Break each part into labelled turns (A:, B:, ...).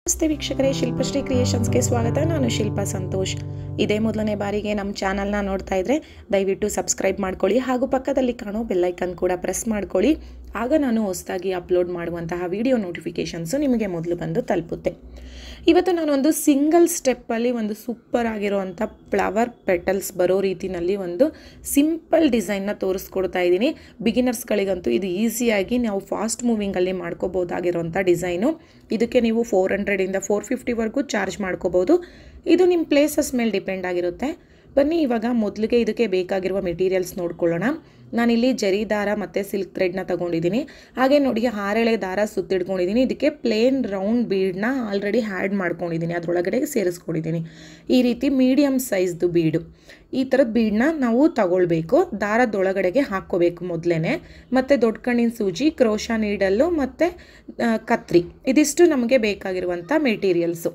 A: ನಮಸ್ತೆ ವೀಕ್ಷಕರೇ, ಶಿಲ್ಪಶ್ರೀ ಕ್ರಿಯೇಷನ್ಸ್ಗೆ ಸ್ವಾಗತ. ನಾನು ಶಿಲ್ಪಾ ಸಂತೋಷ್. ಇದೇ ಮೊದಲನೇ ಬಾರಿಗೆ ನಮ್ಮ ಚಾನಲ್ನ ನೋಡ್ತಾ ಇದ್ರೆ ದಯವಿಟ್ಟು ಸಬ್ಸ್ಕ್ರೈಬ್ ಮಾಡ್ಕೊಳ್ಳಿ ಹಾಗೂ ಪಕ್ಕದಲ್ಲಿ ಕಾಣೋ ಬೆಲ್ಲೈಕನ್ ಕೂಡ ಪ್ರೆಸ್ ಮಾಡ್ಕೊಳ್ಳಿ. ಆಗ ನಾನು ಹೊಸದಾಗಿ ಅಪ್ಲೋಡ್ ಮಾಡುವಂತಹ ವಿಡಿಯೋ ನೋಟಿಫಿಕೇಷನ್ಸು ನಿಮಗೆ ಮೊದಲು ಬಂದು ತಲುಪುತ್ತೆ. ಇವತ್ತು ನಾನೊಂದು ಸಿಂಗಲ್ ಸ್ಟೆಪ್ಪಲ್ಲಿ ಒಂದು ಸೂಪರ್ ಆಗಿರುವಂಥ ಫ್ಲವರ್ ಪೆಟಲ್ಸ್ ಬರೋ ರೀತಿಯಲ್ಲಿ ಒಂದು ಸಿಂಪಲ್ ಡಿಸೈನ್ನ ತೋರಿಸ್ಕೊಡ್ತಾ ಇದ್ದೀನಿ. ಬಿಗಿನರ್ಸ್ಗಳಿಗಂತೂ ಇದು ಈಸಿಯಾಗಿ ನಾವು ಫಾಸ್ಟ್ ಮೂವಿಂಗಲ್ಲಿ ಮಾಡ್ಕೋಬೋದಾಗಿರೋಂಥ ಡಿಸೈನು. ಇದಕ್ಕೆ ನೀವು 400 ಇಂದ 450ವರೆಗೂ ಚಾರ್ಜ್ ಮಾಡ್ಕೋಬೋದು. ಇದು ನಿಮ್ಮ ಪ್ಲೇಸಸ್ ಮೇಲೆ ಡಿಪೆಂಡ್ ಆಗಿರುತ್ತೆ. ಬನ್ನಿ ಇವಾಗ ಮೊದಲಿಗೆ ಇದಕ್ಕೆ ಬೇಕಾಗಿರುವ ಮೆಟೀರಿಯಲ್ಸ್ ನೋಡ್ಕೊಳ್ಳೋಣ. ನಾನಿಲ್ಲಿ ಜರಿ ದಾರ ಮತ್ತು ಸಿಲ್ಕ್ ಥ್ರೆಡ್ನ ತೊಗೊಂಡಿದ್ದೀನಿ. ಹಾಗೆ ನೋಡಿ 6 ಎಳೆ ದಾರ ಸುತ್ತಿಡ್ಕೊಂಡಿದ್ದೀನಿ. ಇದಕ್ಕೆ ಪ್ಲೇನ್ ರೌಂಡ್ ಬೀಡನ್ನ ಆಲ್ರೆಡಿ ಹ್ಯಾಡ್ ಮಾಡ್ಕೊಂಡಿದ್ದೀನಿ, ಅದರೊಳಗಡೆ ಸೇರಿಸ್ಕೊಂಡಿದ್ದೀನಿ. ಈ ರೀತಿ ಮೀಡಿಯಮ್ ಸೈಜ್ದು ಬೀಡು, ಈ ಥರದ ಬೀಡನ್ನ ನಾವು ತಗೊಳ್ಬೇಕು. ದಾರದೊಳಗಡೆಗೆ ಹಾಕ್ಕೋಬೇಕು ಮೊದಲೇ. ಮತ್ತು ದೊಡ್ಡ ಕಣ್ಣಿನ ಸೂಜಿ, ಕ್ರೋಶಾ ನೀಡಲ್ಲು ಮತ್ತು ಕತ್ರಿ, ಇದಿಷ್ಟು ನಮಗೆ ಬೇಕಾಗಿರುವಂಥ ಮೆಟೀರಿಯಲ್ಸು.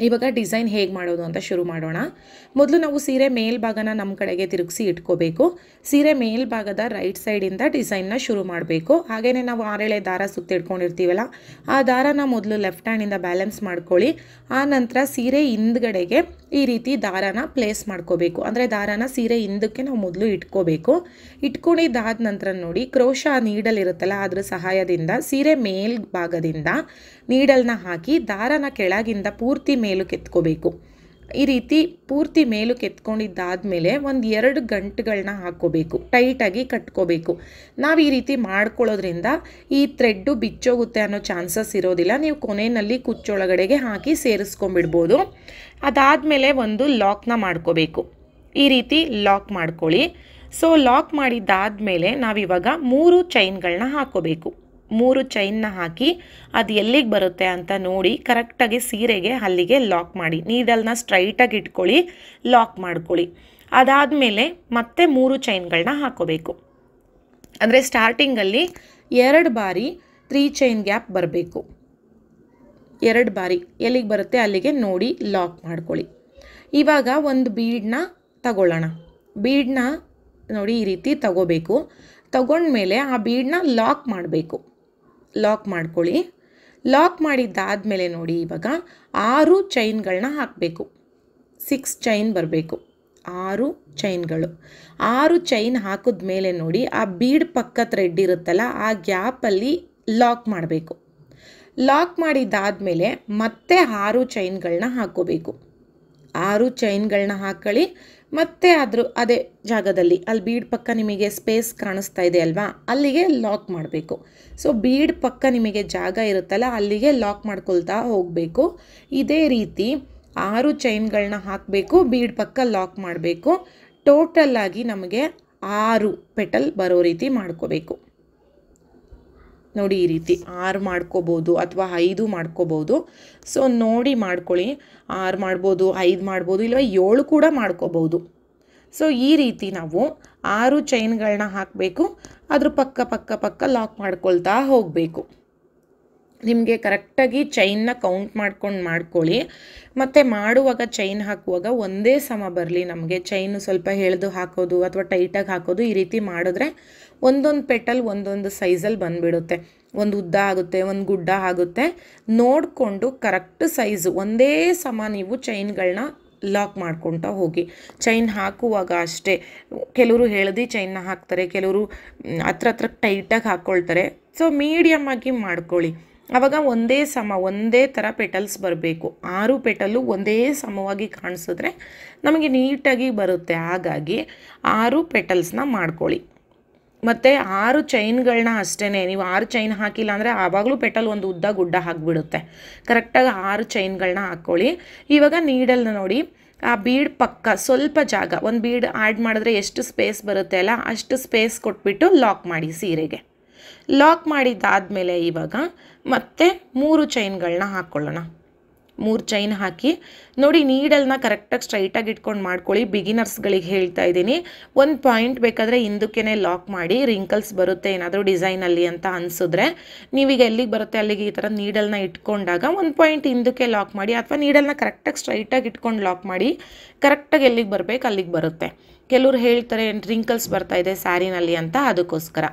A: ಇವಾಗ ಡಿಸೈನ್ ಹೇಗೆ ಮಾಡೋದು ಅಂತ ಶುರು ಮಾಡೋಣ. ಮೊದಲು ನಾವು ಸೀರೆ ಮೇಲ್ಭಾಗನ ನಮ್ಮ ಕಡೆಗೆ ತಿರುಗಿಸಿ ಇಟ್ಕೋಬೇಕು. ಸೀರೆ ಮೇಲ್ಭಾಗದ ರೈಟ್ ಸೈಡಿಂದ ಡಿಸೈನ್ನ ಶುರು ಮಾಡಬೇಕು. ಹಾಗೆಯೇ ನಾವು 6 ಎಳೆ ದಾರ ಸುತ್ತಿಡ್ಕೊಂಡಿರ್ತೀವಲ್ಲ, ಆ ದಾರನ ಮೊದಲು ಲೆಫ್ಟ್ ಹ್ಯಾಂಡಿಂದ ಬ್ಯಾಲೆನ್ಸ್ ಮಾಡ್ಕೊಳ್ಳಿ. ಆ ನಂತರ ಸೀರೆ ಹಿಂದ್ಗಡೆಗೆ ಈ ರೀತಿ ದಾರನ ಪ್ಲೇಸ್ ಮಾಡ್ಕೋಬೇಕು. ಅಂದರೆ ದಾರನ ಸೀರೆ ಹಿಂದಕ್ಕೆ ನಾವು ಮೊದಲು ಇಟ್ಕೋಬೇಕು. ಇಟ್ಕೊಂಡಿದ್ದಾದ ನಂತರ ನೋಡಿ, ಕ್ರೋಶಾ ನೀಡಲ್ ಇರುತ್ತಲ್ಲ, ಅದ್ರ ಸಹಾಯದಿಂದ ಸೀರೆ ಮೇಲ್ಭಾಗದಿಂದ ನೀಡಲ್ನ ಹಾಕಿ ದಾರನ ಕೆಳಗಿಂದ ಪೂರ್ತಿ ಮೇಲಕ್ಕೆ ಎತ್ಕೋಬೇಕು. ಈ ರೀತಿ ಪೂರ್ತಿ ಮೇಲಕ್ಕೆ ಎತ್ಕೊಂಡಿದ್ದಾದಮೇಲೆ ಒಂದು 2 ಗಂಟುಗಳನ್ನ ಹಾಕ್ಕೋಬೇಕು, ಟೈಟಾಗಿ ಕಟ್ಕೋಬೇಕು. ನಾವು ಈ ರೀತಿ ಮಾಡ್ಕೊಳ್ಳೋದ್ರಿಂದ ಈ ಥ್ರೆಡ್ಡು ಬಿಚ್ಚೋಗುತ್ತೆ ಅನ್ನೋ ಚಾನ್ಸಸ್ ಇರೋದಿಲ್ಲ. ನೀವು ಕೊನೆಯಲ್ಲಿ ಕುಚ್ಚೊಳಗಡೆಗೆ ಹಾಕಿ ಸೇರಿಸ್ಕೊಂಡ್ಬಿಡ್ಬೋದು. ಅದಾದಮೇಲೆ ಒಂದು ಲಾಕ್ನ ಮಾಡ್ಕೋಬೇಕು. ಈ ರೀತಿ ಲಾಕ್ ಮಾಡ್ಕೊಳ್ಳಿ. ಸೊ ಲಾಕ್ ಮಾಡಿದ್ದಾದಮೇಲೆ ನಾವಿವಾಗ 3 ಚೈನ್ಗಳನ್ನ ಹಾಕ್ಕೋಬೇಕು. 3 ಚೈನ್ನ ಹಾಕಿ ಅದು ಎಲ್ಲಿಗೆ ಬರುತ್ತೆ ಅಂತ ನೋಡಿ ಕರೆಕ್ಟಾಗಿ ಸೀರೆಗೆ ಅಲ್ಲಿಗೆ ಲಾಕ್ ಮಾಡಿ. ನೀಡಲ್ನ ಸ್ಟ್ರೈಟಾಗಿ ಇಟ್ಕೊಳ್ಳಿ, ಲಾಕ್ ಮಾಡ್ಕೊಳ್ಳಿ. ಅದಾದಮೇಲೆ ಮತ್ತೆ 3 ಚೈನ್ಗಳನ್ನ ಹಾಕ್ಕೋಬೇಕು. ಅಂದರೆ ಸ್ಟಾರ್ಟಿಂಗಲ್ಲಿ 2 ಬಾರಿ 3 ಚೈನ್ ಗ್ಯಾಪ್ ಬರಬೇಕು. 2 ಬಾರಿ ಎಲ್ಲಿಗೆ ಬರುತ್ತೆ ಅಲ್ಲಿಗೆ ನೋಡಿ ಲಾಕ್ ಮಾಡ್ಕೊಳ್ಳಿ. ಇವಾಗ ಒಂದು ಬೀಡನ್ನ ತಗೊಳ್ಳೋಣ. ಬೀಡನ್ನ ನೋಡಿ ಈ ರೀತಿ ತಗೋಬೇಕು. ತಗೊಂಡ್ಮೇಲೆ ಆ ಬೀಡನ್ನ ಲಾಕ್ ಮಾಡಬೇಕು. ಲಾಕ್ ಮಾಡ್ಕೊಳ್ಳಿ. ಲಾಕ್ ಮಾಡಿದ್ದಾದಮೇಲೆ ನೋಡಿ ಇವಾಗ 6 ಚೈನ್ಗಳನ್ನ ಹಾಕಬೇಕು. 6 ಚೈನ್ ಬರಬೇಕು. 6 ಚೈನ್ಗಳು. 6 ಚೈನ್ ಹಾಕಿದ್ಮೇಲೆ ನೋಡಿ ಆ ಬೀಡ್ ಪಕ್ಕ ಥ್ರೆಡ್ ಇರುತ್ತಲ್ಲ, ಆ ಗ್ಯಾಪಲ್ಲಿ ಲಾಕ್ ಮಾಡಬೇಕು. ಲಾಕ್ ಮಾಡಿದ್ದಾದಮೇಲೆ ಮತ್ತೆ 6 ಚೈನ್ಗಳನ್ನ ಹಾಕ್ಕೋಬೇಕು. 6 ಚೈನ್ಗಳನ್ನ ಹಾಕೊಳ್ಳಿ. ಮತ್ತು ಅದೇ ಜಾಗದಲ್ಲಿ ಅಲ್ಲಿ ಬೀಡ್ ಪಕ್ಕ ನಿಮಗೆ ಸ್ಪೇಸ್ ಕಾಣಿಸ್ತಾ ಇದೆ ಅಲ್ವಾ, ಅಲ್ಲಿಗೆ ಲಾಕ್ ಮಾಡಬೇಕು. ಸೊ ಬೀಡ್ ಪಕ್ಕ ನಿಮಗೆ ಜಾಗ ಇರುತ್ತಲ್ಲ, ಅಲ್ಲಿಗೆ ಲಾಕ್ ಮಾಡ್ಕೊಳ್ತಾ ಹೋಗಬೇಕು. ಇದೇ ರೀತಿ 6 ಚೈನ್ಗಳನ್ನ ಹಾಕಬೇಕು, ಬೀಡ್ ಪಕ್ಕ ಲಾಕ್ ಮಾಡಬೇಕು. ಟೋಟಲ್ಲಾಗಿ ನಮಗೆ 6 ಪೆಟಲ್ ಬರೋ ರೀತಿ ಮಾಡ್ಕೋಬೇಕು. ನೋಡಿ ಈ ರೀತಿ 6 ಮಾಡ್ಕೋಬೋದು ಅಥವಾ 5 ಮಾಡ್ಕೋಬೋದು. ಸೊ ನೋಡಿ ಮಾಡ್ಕೊಳ್ಳಿ. 6 ಮಾಡ್ಬೋದು, 5 ಮಾಡ್ಬೋದು, ಇಲ್ಲ 7 ಕೂಡ ಮಾಡ್ಕೋಬೋದು. ಸೊ ಈ ರೀತಿ ನಾವು 6 ಚೈನ್ಗಳನ್ನ ಹಾಕಬೇಕು. ಅದ್ರ ಪಕ್ಕ ಲಾಕ್ ಮಾಡ್ಕೊಳ್ತಾ ಹೋಗಬೇಕು. ನಿಮಗೆ ಕರೆಕ್ಟಾಗಿ ಚೈನ್ನ ಕೌಂಟ್ ಮಾಡ್ಕೊಳ್ಳಿ. ಮತ್ತು ಮಾಡುವಾಗ ಚೈನ್ ಹಾಕುವಾಗ ಒಂದೇ ಸಮ ಬರಲಿ. ನಮಗೆ ಚೈನು ಸ್ವಲ್ಪ ಎಳೆದು ಹಾಕೋದು ಅಥವಾ ಟೈಟಾಗಿ ಹಾಕೋದು ಈ ರೀತಿ ಮಾಡಿದ್ರೆ ಒಂದೊಂದು ಪೆಟಲ್ ಒಂದೊಂದು ಸೈಜಲ್ಲಿ ಬಂದುಬಿಡುತ್ತೆ. ಒಂದು ಉದ್ದ ಆಗುತ್ತೆ, ಒಂದು ಗುಡ್ಡ ಆಗುತ್ತೆ. ನೋಡಿಕೊಂಡು ಕರೆಕ್ಟ್ ಸೈಜು ಒಂದೇ ಸಮ ನೀವು ಚೈನ್ಗಳನ್ನ ಲಾಕ್ ಮಾಡ್ಕೊಳ್ತಾ ಹೋಗಿ. ಚೈನ್ ಹಾಕುವಾಗ ಅಷ್ಟೇ, ಕೆಲವರು ಎಳೆದು ಚೈನ್ನ ಹಾಕ್ತಾರೆ, ಕೆಲವರು ಹತ್ರ ಟೈಟಾಗಿ ಹಾಕ್ಕೊಳ್ತಾರೆ. ಸೊ ಮೀಡಿಯಮ್ಮಾಗಿ ಮಾಡ್ಕೊಳ್ಳಿ. ಆವಾಗ ಒಂದೇ ಸಮ ಒಂದೇ ಥರ ಪೆಟಲ್ಸ್ ಬರಬೇಕು. 6 ಪೆಟಲ್ಲು ಒಂದೇ ಸಮವಾಗಿ ಕಾಣಿಸಿದ್ರೆ ನಮಗೆ ನೀಟಾಗಿ ಬರುತ್ತೆ. ಹಾಗಾಗಿ 6 ಪೆಟಲ್ಸ್ನ ಮಾಡ್ಕೊಳ್ಳಿ. ಮತ್ತು 6 ಚೈನ್ಗಳನ್ನ ಅಷ್ಟೇ, ನೀವು 6 ಚೈನ್ ಹಾಕಿಲ್ಲ ಅಂದರೆ ಆವಾಗಲೂ ಪೆಟಲ್ ಒಂದು ಉದ್ದ ಗುಡ್ಡ ಹಾಕಿಬಿಡುತ್ತೆ. ಕರೆಕ್ಟಾಗಿ 6 ಚೈನ್ಗಳನ್ನ ಹಾಕ್ಕೊಳ್ಳಿ. ಇವಾಗ ನೀಡಲ್ನ ನೋಡಿ ಆ ಬೀಡ್ ಪಕ್ಕ ಸ್ವಲ್ಪ ಜಾಗ, ಒಂದು ಬೀಡ್ ಆ್ಯಡ್ ಮಾಡಿದ್ರೆ ಎಷ್ಟು ಸ್ಪೇಸ್ ಬರುತ್ತೆ ಅಲ್ಲ, ಅಷ್ಟು ಸ್ಪೇಸ್ ಕೊಟ್ಬಿಟ್ಟು ಲಾಕ್ ಮಾಡಿ ಸೀರೆಗೆ. ಲಾಕ್ ಮಾಡಿದ್ದಾದಮೇಲೆ ಇವಾಗ ಮತ್ತೆ 3 ಚೈನ್ಗಳನ್ನ ಹಾಕ್ಕೊಳ್ಳೋಣ. 3 ಚೈನ್ ಹಾಕಿ ನೋಡಿ, ನೀಡಲ್ನ ಕರೆಕ್ಟಾಗಿ ಸ್ಟ್ರೈಟಾಗಿ ಇಟ್ಕೊಂಡು ಮಾಡ್ಕೊಳ್ಳಿ. ಬಿಗಿನರ್ಸ್ಗಳಿಗೆ ಹೇಳ್ತಾ ಇದ್ದೀನಿ. ಒಂದು ಪಾಯಿಂಟ್ ಬೇಕಾದರೆ ಹಿಂದಕ್ಕೇ ಲಾಕ್ ಮಾಡಿ, ರಿಂಕಲ್ಸ್ ಬರುತ್ತೆ ಏನಾದರೂ ಡಿಸೈನಲ್ಲಿ ಅಂತ ಅನಿಸಿದ್ರೆ ನೀವೀಗ ಎಲ್ಲಿಗೆ ಬರುತ್ತೆ ಅಲ್ಲಿಗೆ ಈ ಥರ ನೀಡಲ್ನ ಇಟ್ಕೊಂಡಾಗ ಒಂದು ಪಾಯಿಂಟ್ ಹಿಂದಕ್ಕೆ ಲಾಕ್ ಮಾಡಿ, ಅಥವಾ ನೀಡಲ್ನ ಕರೆಕ್ಟಾಗಿ ಸ್ಟ್ರೈಟಾಗಿ ಇಟ್ಕೊಂಡು ಲಾಕ್ ಮಾಡಿ. ಕರೆಕ್ಟಾಗಿ ಎಲ್ಲಿಗೆ ಬರಬೇಕು ಅಲ್ಲಿಗೆ ಬರುತ್ತೆ. ಕೆಲವರು ಹೇಳ್ತಾರೆ ರಿಂಕಲ್ಸ್ ಬರ್ತಾ ಇದೆ ಸ್ಯಾರಿನಲ್ಲಿ ಅಂತ, ಅದಕ್ಕೋಸ್ಕರ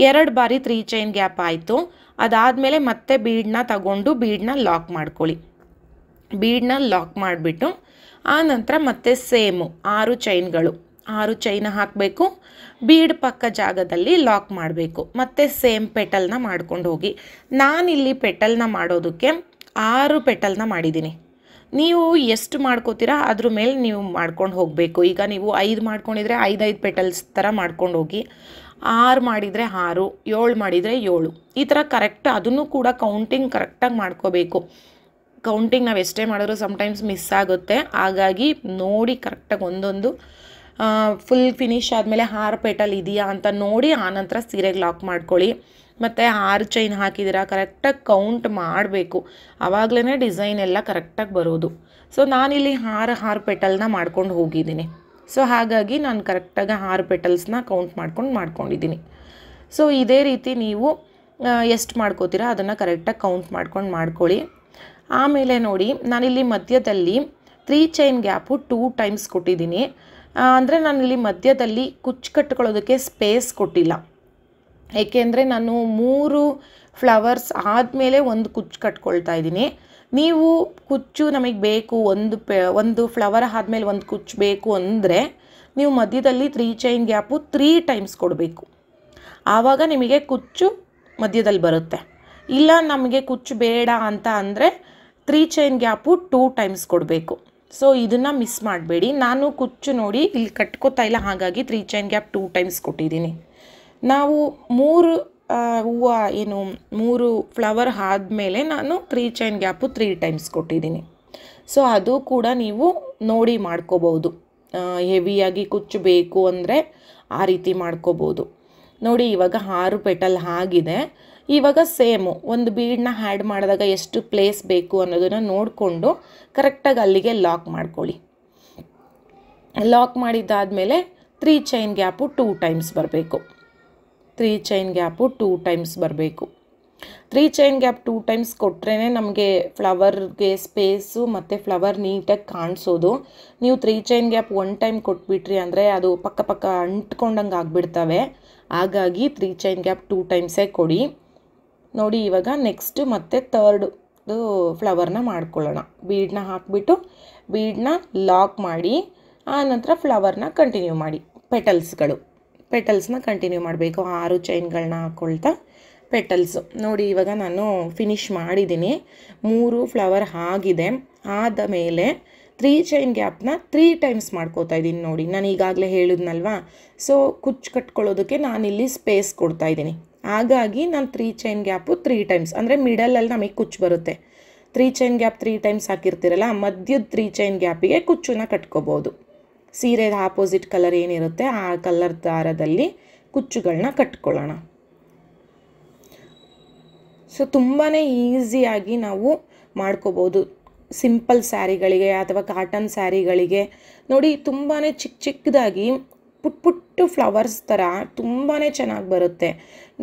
A: 2 ಬಾರಿ 3 ಚೈನ್ ಗ್ಯಾಪ್ ಆಯಿತು. ಅದಾದಮೇಲೆ ಮತ್ತೆ ಬೀಡನ್ನ ತಗೊಂಡು ಬೀಡನ್ನ ಲಾಕ್ ಮಾಡ್ಕೊಳ್ಳಿ. ಬೀಡನ್ನ ಲಾಕ್ ಮಾಡಿಬಿಟ್ಟು ಆನಂತರ ಮತ್ತೆ ಸೇಮು 6 ಚೈನ್ಗಳು 6 ಚೈನ್ ಹಾಕಬೇಕು. ಬೀಡ್ ಪಕ್ಕ ಜಾಗದಲ್ಲಿ ಲಾಕ್ ಮಾಡಬೇಕು. ಮತ್ತು ಸೇಮ್ ಪೆಟಲ್ನ ಮಾಡ್ಕೊಂಡು ಹೋಗಿ. ನಾನಿಲ್ಲಿ ಪೆಟಲ್ನ ಮಾಡೋದಕ್ಕೆ 6 ಪೆಟಲ್ನ ಮಾಡಿದ್ದೀನಿ. ನೀವು ಎಷ್ಟು ಮಾಡ್ಕೋತೀರಾ ಅದ್ರ ಮೇಲೆ ನೀವು ಮಾಡ್ಕೊಂಡು ಹೋಗಬೇಕು. ಈಗ ನೀವು 5 ಮಾಡ್ಕೊಂಡಿದ್ರೆ 5 ಪೆಟಲ್ಸ್ ಥರ ಮಾಡ್ಕೊಂಡು ಹೋಗಿ. 6 ಮಾಡಿದರೆ 6, 7 ಮಾಡಿದರೆ 7, ಈ ಥರ ಕರೆಕ್ಟ್. ಅದನ್ನು ಕೂಡ ಕೌಂಟಿಂಗ್ ಕರೆಕ್ಟಾಗಿ ಮಾಡ್ಕೋಬೇಕು. ಕೌಂಟಿಂಗ್ ನಾವು ಎಷ್ಟೇ ಮಾಡಿದ್ರು ಸಮ್ಟೈಮ್ಸ್ ಮಿಸ್ ಆಗುತ್ತೆ. ಹಾಗಾಗಿ ನೋಡಿ ಕರೆಕ್ಟಾಗಿ ಒಂದೊಂದು ಫುಲ್ ಫಿನಿಶ್ ಆದಮೇಲೆ 6 ಪೆಟಲ್ ಇದೆಯಾ ಅಂತ ನೋಡಿ ಆನಂತರ ಸೀರೆಗೆ ಲಾಕ್ ಮಾಡ್ಕೊಳ್ಳಿ. ಮತ್ತು 6 ಚೈನ್ ಹಾಕಿದ್ದೀರಾ ಕರೆಕ್ಟಾಗಿ ಕೌಂಟ್ ಮಾಡಬೇಕು. ಆವಾಗಲೇ ಡಿಸೈನ್ ಎಲ್ಲ ಕರೆಕ್ಟಾಗಿ ಬರೋದು. ಸೊ ನಾನಿಲ್ಲಿ 6 ಪೆಟಲ್ನ ಮಾಡ್ಕೊಂಡು ಹೋಗಿದ್ದೀನಿ. ಸೊ ಹಾಗಾಗಿ ನಾನು ಕರೆಕ್ಟಾಗಿ 6 ಪೆಟಲ್ಸ್ನ ಕೌಂಟ್ ಮಾಡ್ಕೊಂಡಿದ್ದೀನಿ. ಸೊ ಇದೇ ರೀತಿ ನೀವು ಎಷ್ಟು ಮಾಡ್ಕೋತೀರಾ ಅದನ್ನು ಕರೆಕ್ಟಾಗಿ ಕೌಂಟ್ ಮಾಡ್ಕೊಳ್ಳಿ. ಆಮೇಲೆ ನೋಡಿ ನಾನಿಲ್ಲಿ ಮಧ್ಯದಲ್ಲಿ 3 ಚೈನ್ ಗ್ಯಾಪು 2 ಟೈಮ್ಸ್ ಕೊಟ್ಟಿದ್ದೀನಿ. ಅಂದರೆ ನಾನಿಲ್ಲಿ ಮಧ್ಯದಲ್ಲಿ ಕುಚ್ಚು ಕಟ್ಕೊಳ್ಳೋದಕ್ಕೆ ಸ್ಪೇಸ್ ಕೊಟ್ಟಿಲ್ಲ. ಏಕೆಂದರೆ ನಾನು 3 ಫ್ಲವರ್ಸ್ ಆದಮೇಲೆ ಒಂದು ಕುಚ್ಚು ಕಟ್ಕೊಳ್ತಾ ಇದ್ದೀನಿ. ನೀವು ಕುಚ್ಚು ನಮಗೆ ಬೇಕು, ಒಂದು ಫ್ಲವರ್ ಆದಮೇಲೆ ಒಂದು ಕುಚ್ಚು ಬೇಕು ಅಂದರೆ ನೀವು ಮಧ್ಯದಲ್ಲಿ 3 ಚೈನ್ ಗ್ಯಾಪು 3 ಟೈಮ್ಸ್ ಕೊಡಬೇಕು. ಆವಾಗ ನಿಮಗೆ ಕುಚ್ಚು ಮಧ್ಯದಲ್ಲಿ ಬರುತ್ತೆ. ಇಲ್ಲ ನಮಗೆ ಕುಚ್ಚು ಬೇಡ ಅಂತ ಅಂದರೆ 3 ಚೈನ್ ಗ್ಯಾಪು 2 ಟೈಮ್ಸ್ ಕೊಡಬೇಕು. ಸೊ ಇದನ್ನು ಮಿಸ್ ಮಾಡಬೇಡಿ. ನಾನು ಕುಚ್ಚು ನೋಡಿ ಇಲ್ಲಿ ಕಟ್ಕೋತಾ ಇಲ್ಲ, ಹಾಗಾಗಿ 3 ಚೈನ್ ಗ್ಯಾಪ್ 2 ಟೈಮ್ಸ್ ಕೊಟ್ಟಿದ್ದೀನಿ. ನಾವು 3 ಫ್ಲವರ್ ಆದಮೇಲೆ ನಾನು 3 ಚೈನ್ ಗ್ಯಾಪು 3 ಟೈಮ್ಸ್ ಕೊಟ್ಟಿದ್ದೀನಿ. ಸೊ ಅದು ಕೂಡ ನೀವು ನೋಡಿ ಮಾಡ್ಕೋಬೋದು. ಹೆವಿಯಾಗಿ ಕುಚ್ಚು ಬೇಕು ಅಂದರೆ ಆ ರೀತಿ ಮಾಡ್ಕೋಬೋದು. ನೋಡಿ ಇವಾಗ 6 ಪೆಟಲ್ ಆಗಿದೆ. ಇವಾಗ ಸೇಮು ಒಂದು ಬೀಡನ್ನ ಆ್ಯಡ್ ಮಾಡಿದಾಗ ಎಷ್ಟು ಪ್ಲೇಸ್ ಬೇಕು ಅನ್ನೋದನ್ನು ನೋಡಿಕೊಂಡು ಕರೆಕ್ಟಾಗಿ ಅಲ್ಲಿಗೆ ಲಾಕ್ ಮಾಡ್ಕೊಳ್ಳಿ. ಲಾಕ್ ಮಾಡಿದ್ದಾದಮೇಲೆ 3 ಚೈನ್ ಗ್ಯಾಪು 2 ಟೈಮ್ಸ್ ಬರಬೇಕು. 3 ಚೈನ್ ಗ್ಯಾಪು 2 ಟೈಮ್ಸ್ ಬರಬೇಕು. 3 ಚೈನ್ ಗ್ಯಾಪ್ 2 ಟೈಮ್ಸ್ ಕೊಟ್ಟರೆ ನಮಗೆ ಫ್ಲವರ್ಗೆ ಸ್ಪೇಸು ಮತ್ತು ಫ್ಲವರ್ ನೀಟಾಗಿ ಕಾಣಿಸೋದು. ನೀವು 3 ಚೈನ್ ಗ್ಯಾಪ್ 1 ಟೈಮ್ ಕೊಟ್ಬಿಟ್ರಿ ಅಂದರೆ ಅದು ಪಕ್ಕ ಅಂಟ್ಕೊಂಡಂಗೆ ಆಗಿಬಿಡ್ತವೆ. ಹಾಗಾಗಿ 3 ಚೈನ್ ಗ್ಯಾಪ್ 2 ಟೈಮ್ಸೇ ಕೊಡಿ. ನೋಡಿ ಇವಾಗ ನೆಕ್ಸ್ಟ್ ಮತ್ತೆ 3rd ಫ್ಲವರ್ನ ಮಾಡ್ಕೊಳ್ಳೋಣ. ಬೀಡನ್ನ ಹಾಕಿಬಿಟ್ಟು ಬೀಡನ್ನ ಲಾಕ್ ಮಾಡಿ ಆನಂತರ ಫ್ಲವರ್ನ ಕಂಟಿನ್ಯೂ ಮಾಡಿ. ಪೆಟಲ್ಸ್ನ ಕಂಟಿನ್ಯೂ ಮಾಡಬೇಕು. 6 ಚೈನ್ಗಳನ್ನ ಹಾಕ್ಕೊಳ್ತಾ ಪೆಟಲ್ಸು. ನೋಡಿ ಇವಾಗ ನಾನು ಫಿನಿಶ್ ಮಾಡಿದ್ದೀನಿ. 3 ಫ್ಲವರ್ ಆಗಿದೆ. ಆದ ಮೇಲೆ 3 ಚೈನ್ ಗ್ಯಾಪ್ನ 3 ಟೈಮ್ಸ್ ಮಾಡ್ಕೋತಾ ಇದ್ದೀನಿ. ನೋಡಿ ನಾನು ಈಗಾಗಲೇ ಹೇಳಿದ್ನಲ್ವಾ. ಸೊ ಕುಚ್ಚು ಕಟ್ಕೊಳ್ಳೋದಕ್ಕೆ ನಾನಿಲ್ಲಿ ಸ್ಪೇಸ್ ಕೊಡ್ತಾ ಇದ್ದೀನಿ. ಹಾಗಾಗಿ ನಾನು 3 ಚೈನ್ ಗ್ಯಾಪು 3 ಟೈಮ್ಸ್ ಅಂದರೆ ಮಿಡಲಲ್ಲಿ ನಮಗೆ ಕುಚ್ಚು ಬರುತ್ತೆ. 3 ಚೈನ್ ಗ್ಯಾಪ್ 3 ಟೈಮ್ಸ್ ಹಾಕಿರ್ತೀರಲ್ಲ, ಮಧ್ಯದ 3 ಚೈನ್ ಗ್ಯಾಪಿಗೆ ಕುಚ್ಚನ್ನ ಕಟ್ಕೋಬೋದು. ಸೀರೆದ ಆಪೋಸಿಟ್ ಕಲರ್ ಏನಿರುತ್ತೆ ಆ ಕಲರ್ ದಾರದಲ್ಲಿ ಕುಚ್ಚುಗಳನ್ನ ಕಟ್ಕೊಳ್ಳೋಣ. ಸೊ ತುಂಬಾ ಈಸಿಯಾಗಿ ನಾವು ಮಾಡ್ಕೋಬೋದು. ಸಿಂಪಲ್ ಸ್ಯಾರಿಗಳಿಗೆ ಅಥವಾ ಕಾಟನ್ ಸ್ಯಾರಿಗಳಿಗೆ ನೋಡಿ ತುಂಬಾ ಚಿಕ್ಕದಾಗಿ ಪುಟ್ಟು ಫ್ಲವರ್ಸ್ ಥರ ತುಂಬಾ ಚೆನ್ನಾಗಿ ಬರುತ್ತೆ.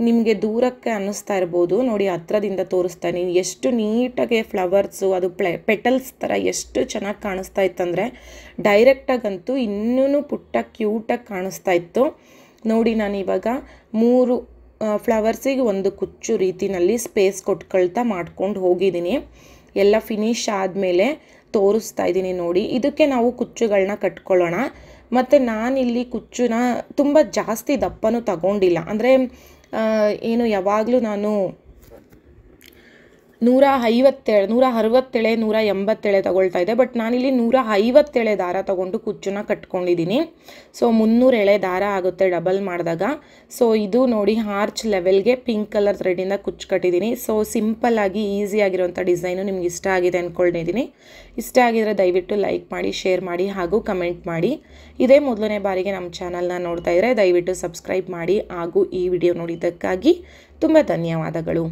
A: ನಿಮಗೆ ದೂರಕ್ಕೆ ಅನ್ನಿಸ್ತಾ ಇರ್ಬೋದು. ನೋಡಿ ಹತ್ರದಿಂದ ತೋರಿಸ್ತಾನೆ ಎಷ್ಟು ನೀಟಾಗಿ ಫ್ಲವರ್ಸು ಅದು ಪೆಟಲ್ಸ್ ಥರ ಎಷ್ಟು ಚೆನ್ನಾಗಿ ಕಾಣಿಸ್ತಾ ಇತ್ತಂದರೆ ಡೈರೆಕ್ಟಾಗಂತೂ ಇನ್ನೂ ಪುಟ್ಟ ಕ್ಯೂಟಾಗಿ ಕಾಣಿಸ್ತಾ ಇತ್ತು. ನೋಡಿ ನಾನು ಇವಾಗ 3 ಫ್ಲವರ್ಸಿಗೆ ಒಂದು ಕುಚ್ಚು ರೀತಿಯಲ್ಲಿ ಸ್ಪೇಸ್ ಕೊಟ್ಕೊಳ್ತಾ ಮಾಡ್ಕೊಂಡು ಹೋಗಿದ್ದೀನಿ. ಎಲ್ಲ ಫಿನಿಶ್ ಆದಮೇಲೆ ತೋರಿಸ್ತಾ ಇದ್ದೀನಿ. ನೋಡಿ ಇದಕ್ಕೆ ನಾವು ಕುಚ್ಚುಗಳನ್ನ ಕಟ್ಕೊಳ್ಳೋಣ. ಮತ್ತು ನಾನಿಲ್ಲಿ ಕುಚ್ಚುನ ತುಂಬ ಜಾಸ್ತಿ ದಪ್ಪನೂ ತಗೊಂಡಿಲ್ಲ. ಅಂದರೆ ಯಾವಾಗಲೂ ನಾನು 150 160 180 ತಗೊಳ್ತಾ ಇದ್ದೆ. ಬಟ್ ನಾನಿಲ್ಲಿ 150 ದಾರ ತಗೊಂಡು ಕುಚ್ಚನ್ನ ಕಟ್ಕೊಂಡಿದ್ದೀನಿ. ಸೊ 300 ದಾರ ಆಗುತ್ತೆ ಡಬಲ್ ಮಾಡಿದಾಗ. ಸೊ ಇದು ನೋಡಿ ಆರ್ಚ್ ಲೆವೆಲ್ಗೆ ಪಿಂಕ್ ಕಲರ್ ಥ್ರೆಡಿಂದ ಕುಚ್ಚು ಕಟ್ಟಿದ್ದೀನಿ. ಸೊ ಸಿಂಪಲ್ಲಾಗಿ ಈಸಿಯಾಗಿರೋಂಥ ಡಿಸೈನು ನಿಮ್ಗೆ ಇಷ್ಟ ಆಗಿದೆ ಅಂದ್ಕೊಂಡಿದ್ದೀನಿ. ಇಷ್ಟ ಆಗಿದರೆ ದಯವಿಟ್ಟು ಲೈಕ್ ಮಾಡಿ, ಶೇರ್ ಮಾಡಿ ಹಾಗೂ ಕಮೆಂಟ್ ಮಾಡಿ. ಇದೇ ಮೊದಲನೇ ಬಾರಿಗೆ ನಮ್ಮ ಚಾನಲ್ನ ನೋಡ್ತಾ ಇದ್ದರೆ ದಯವಿಟ್ಟು ಸಬ್ಸ್ಕ್ರೈಬ್ ಮಾಡಿ ಹಾಗೂ ಈ ವಿಡಿಯೋ ನೋಡಿದ್ದಕ್ಕಾಗಿ ತುಂಬ ಧನ್ಯವಾದಗಳು.